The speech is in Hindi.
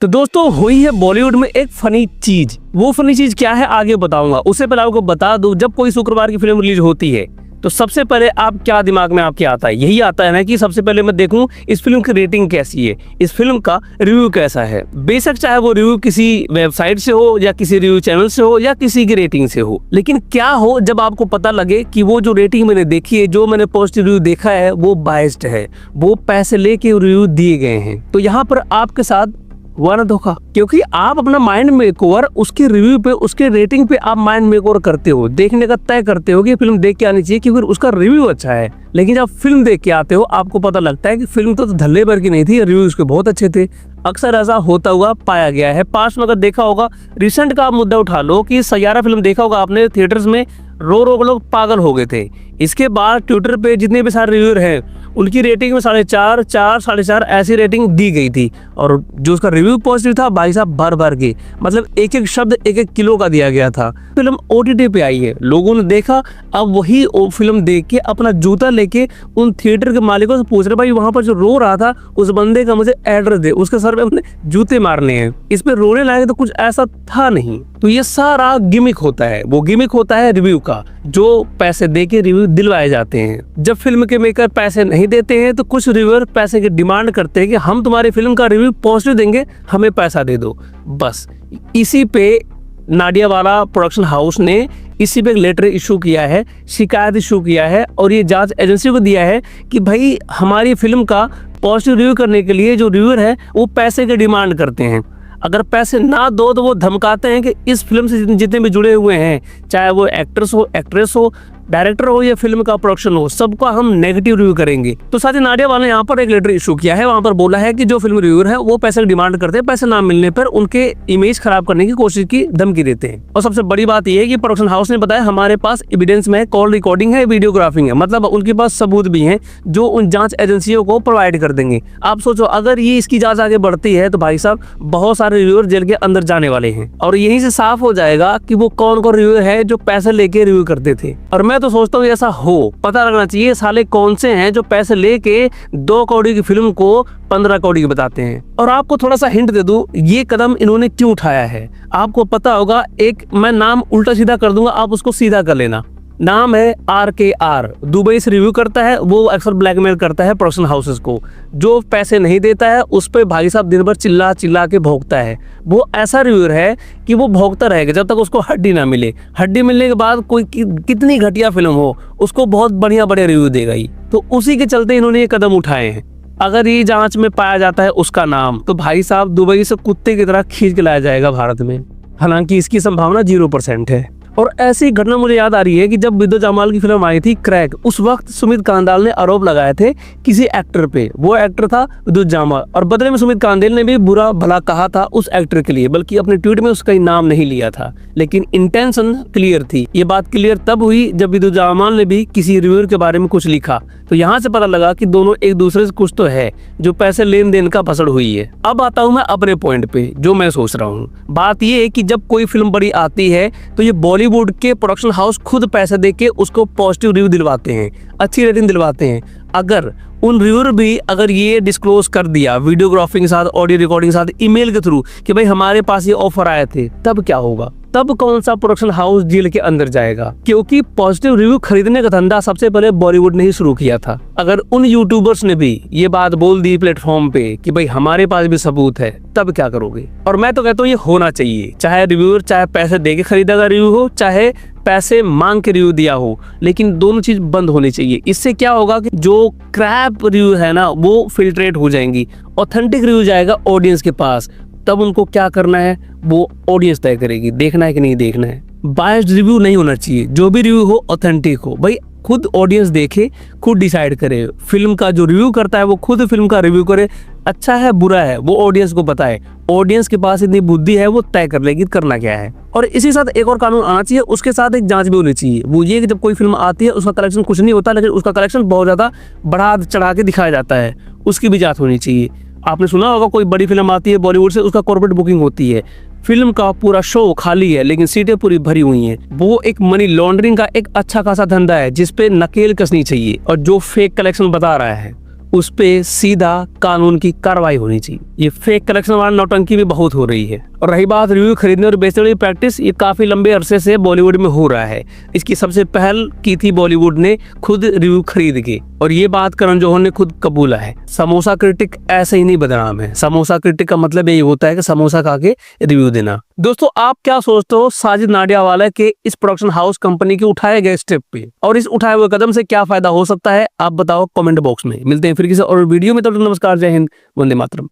तो दोस्तों हुई है बॉलीवुड में एक फनी चीज। वो फनी चीज क्या है आगे बताऊंगा। उससे पहले आपको बता दूं, जब कोई शुक्रवार की फिल्म रिलीज होती है तो सबसे पहले आप क्या दिमाग में आपके आता है, यही आता है ना कि सबसे पहले मैं देखूं इस फिल्म की रेटिंग कैसी है, इस फिल्म का रिव्यू कैसा है। बेशक चाहे वो रिव्यू किसी वेबसाइट से हो या किसी रिव्यू चैनल से हो या किसी की रेटिंग से हो, लेकिन क्या हो जब आपको पता लगे कि वो जो रेटिंग मैंने देखी है, जो मैंने पॉजिटिव रिव्यू देखा है, वो बायस्ड है, वो पैसे लेके रिव्यू दिए गए हैं। तो यहाँ पर आपके साथ हुआ ना धोखा, क्योंकि आप अपना माइंड मेकओवर उसके रिव्यू पे, उसके रेटिंग पे आप माइंड मेकओवर करते हो, देखने का तय करते हो कि फिल्म देख के आनी चाहिए क्योंकि उसका रिव्यू अच्छा है। लेकिन जब फिल्म देख के आते हो आपको पता लगता है कि फिल्म तो धल्ले भर की नहीं थी, रिव्यू उसके बहुत अच्छे थे। अक्सर ऐसा होता हुआ पाया गया है। पास में अगर देखा होगा, रिसेंट का आप मुद्दा उठा लो कि सैयारा फिल्म देखा होगा आपने, थिएटर्स में रो रो लोग पागल हो गए थे। इसके बाद ट्विटर पे जितने भी सारे रिव्यूअर हैं उनकी रेटिंग में 4.5, 4, 4.5 ऐसी रेटिंग दी गई थी, और जो उसका रिव्यू पॉजिटिव था भाई साहब भर भर के, मतलब एक एक शब्द 1-1 किलो का दिया गया था। फिल्म OTT पे आई है, लोगों ने देखा, अब वही फिल्म देख के अपना जूता लेके उन थिएटर के मालिकों से पूछ रहे, भाई वहां पर जो रो रहा था उस बंदे का मुझे एड्रेस दे, उसके सर पे अपने जूते मारने हैं। इस पे रोने लायक तो कुछ ऐसा था नहीं। तो ये सारा गिमिक होता है, वो गिमिक होता है रिव्यू का, जो पैसे दे के रिव्यू दिलवाए जाते हैं। जब फिल्म के मेकर पैसे नहीं देते हैं तो कुछ रिव्यूअर पैसे की डिमांड करते हैं कि हम तुम्हारी फिल्म का रिव्यू पॉजिटिव देंगे, हमें पैसा दे दो। बस इसी पे नाडियावाला प्रोडक्शन हाउस ने इसी पे एक लेटर इशू किया है, शिकायत इशू किया है, और ये जांच एजेंसी को दिया है कि भाई हमारी फिल्म का पॉजिटिव रिव्यू करने के लिए जो रिव्यूअर है वो पैसे की डिमांड करते हैं। अगर पैसे ना दो तो वो धमकाते हैं कि इस फिल्म से जितने भी जुड़े हुए हैं, चाहे वो एक्ट्रेस हो, एक्ट्रेस हो, डायरेक्टर हो या फिल्म का प्रोडक्शन हो, सबका हम नेगेटिव रिव्यू करेंगे। तो साथ ही नाडियावाला ने यहाँ पर एक लेटर इशू किया है, वहां पर बोला है कि जो फिल्म रिव्यूअर है वो पैसे की डिमांड करते हैं, पैसे ना मिलने पर उनके इमेज खराब करने की कोशिश की धमकी देते हैं। और सबसे बड़ी बात यह है कि प्रोडक्शन हाउस ने बताया हमारे पास एविडेंस में कॉल रिकॉर्डिंग है, वीडियोग्राफिंग है, मतलब उनके पास सबूत भी हैं जो उन जांच एजेंसियों को प्रोवाइड कर देंगे। आप सोचो अगर ये इसकी जांच आगे बढ़ती है तो भाई साहब बहुत सारे रिव्यूअर जेल के अंदर जाने वाले हैं, और यहीं से साफ हो जाएगा कि वो कौन कौन रिव्यूअर है जो पैसे लेके रिव्यू करते थे। और मैं तो सोचता हूँ ऐसा हो, पता लगना चाहिए साले कौन से हैं जो पैसे लेके 2 करोड़ की फिल्म को 15 करोड़ की बताते हैं। और आपको थोड़ा सा हिंट दे दूं, ये कदम इन्होंने क्यों उठाया है आपको पता होगा। एक मैं नाम उल्टा सीधा कर दूंगा, आप उसको सीधा कर लेना। नाम है RKR, दुबई से रिव्यू करता है, वो अक्सर ब्लैकमेल करता है प्रोडक्शन हाउसेस को। जो पैसे नहीं देता है उस पे भाई साहब दिन भर चिल्ला चिल्ला के भौंकता है। वो ऐसा रिव्यूअर है कि वो भौंकता रहेगा जब तक उसको हड्डी ना मिले। हड्डी मिलने के बाद कोई कितनी घटिया फिल्म हो उसको बहुत बढ़िया रिव्यू देगा ही। तो उसी के चलते इन्होंने ये कदम उठाए हैं। अगर ये जांच में पाया जाता है उसका नाम, तो भाई साहब दुबई से कुत्ते की तरह खींच के लाया जाएगा भारत में। हालांकि इसकी संभावना 0% है। और ऐसी घटना मुझे याद आ रही है कि जब विद्युत जामवाल की फिल्म आई थी क्रैक, उस वक्त सुमित कांदाल ने आरोप लगाए थे किसी एक्टर पे। वो एक्टर था विद्युत जामवाल, और बदले में सुमित कांदाल ने भी बुरा भला कहा था उस एक्टर के लिए, बल्कि अपने ट्वीट में उसका नाम नहीं लिया था, लेकिन इंटेंशन क्लियर थी। ये बात क्लियर तब हुई जब विद्युत जामवाल ने भी किसी रिव्यूअर के बारे में कुछ लिखा, तो यहाँ से पता लगा कि दोनों एक दूसरे से कुछ तो है, जो पैसे लेन देन का भसड़ हुई है। अब आता हूँ मैं अपने पॉइंट पे, जो मैं सोच रहा हूँ। बात ये है कि जब कोई फिल्म बड़ी आती है तो ये बॉलीवुड के प्रोडक्शन हाउस खुद पैसे देके उसको पॉजिटिव रिव्यू दिलवाते हैं, अच्छी रेटिंग दिलवाते हैं। अगर उन रिव्यूअर भी अगर ये डिस्क्लोज कर दिया वीडियोग्राफी के साथ, ऑडियो रिकॉर्डिंग के साथ, ईमेल के थ्रू कि भाई हमारे पास ये ऑफर आए थे, तब क्या होगा? तब कौन सा प्रोडक्शन हाउस जेल के अंदर जाएगा? क्योंकि पॉजिटिव रिव्यू खरीदने का धंधा सबसे पहले बॉलीवुड ने ही शुरू किया था। अगर उन यूट्यूबर्स ने भी ये बात बोल दी प्लेटफॉर्म पे कि भाई हमारे पास भी सबूत है, तब क्या करोगे? और मैं तो कहता हूँ ये होना चाहिए, चाहे रिव्यूअर चाहे पैसे दे के खरीदा गया रिव्यू हो, चाहे पैसे मांग के रिव्यू दिया हो, लेकिन दोनों चीज बंद होनी चाहिए। इससे क्या होगा कि जो क्रैप रिव्यू है ना वो फिल्ट्रेट हो जाएंगी, ऑथेंटिक रिव्यू जाएगा ऑडियंस के पास। तब उनको क्या करना है वो ऑडियंस तय करेगी, देखना है कि नहीं देखना है। बायस्ड रिव्यू नहीं होना चाहिए, जो भी रिव्यू हो ऑथेंटिक हो। भाई खुद ऑडियंस देखे, खुद डिसाइड करे। फिल्म का जो रिव्यू करता है वो खुद फिल्म का रिव्यू करे, अच्छा है बुरा है वो ऑडियंस को बताए। ऑडियंस के पास इतनी बुद्धि है, वो तय कर लेगी करना क्या है। और इसी साथ एक और कानून आना चाहिए, उसके साथ एक जांच भी होनी चाहिए। वो ये कि जब कोई फिल्म आती है उसका कलेक्शन कुछ नहीं होता, लेकिन उसका कलेक्शन बहुत ज्यादा बढ़ा चढ़ा के दिखाया जाता है, उसकी भी जांच होनी चाहिए। आपने सुना होगा कोई बड़ी फिल्म आती है बॉलीवुड से, उसका कॉर्पोरेट बुकिंग होती है, फिल्म का पूरा शो खाली है लेकिन सीटें पूरी भरी हुई हैं। वो एक मनी लॉन्ड्रिंग का एक अच्छा खासा धंधा है जिसपे नकेल कसनी चाहिए। और जो फेक कलेक्शन बता रहा है उस पे सीधा कानून की कार्रवाई होनी चाहिए। ये फेक कलेक्शन वाला नौटंकी भी बहुत हो रही है। और रही बात रिव्यू खरीदने और बेचने वाली प्रैक्टिस, ये काफी लंबे अरसे से बॉलीवुड में हो रहा है। इसकी सबसे पहल की थी बॉलीवुड ने खुद रिव्यू खरीद के, और ये बात करण जौहर ने खुद कबूला है। समोसा क्रिटिक ऐसे ही नहीं बदनाम है। समोसा क्रिटिक का मतलब यही होता है कि समोसा खा के रिव्यू देना। दोस्तों, आप क्या सोचते हो साजिद नाडियावाला के इस प्रोडक्शन हाउस कंपनी के उठाए गए स्टेप पे, और इस उठाए हुए कदम से क्या फायदा हो सकता है? आप बताओ कमेंट बॉक्स में। मिलते हैं फिर किसी और वीडियो में। तब तक नमस्कार, जय हिंद, वंदे मातरम।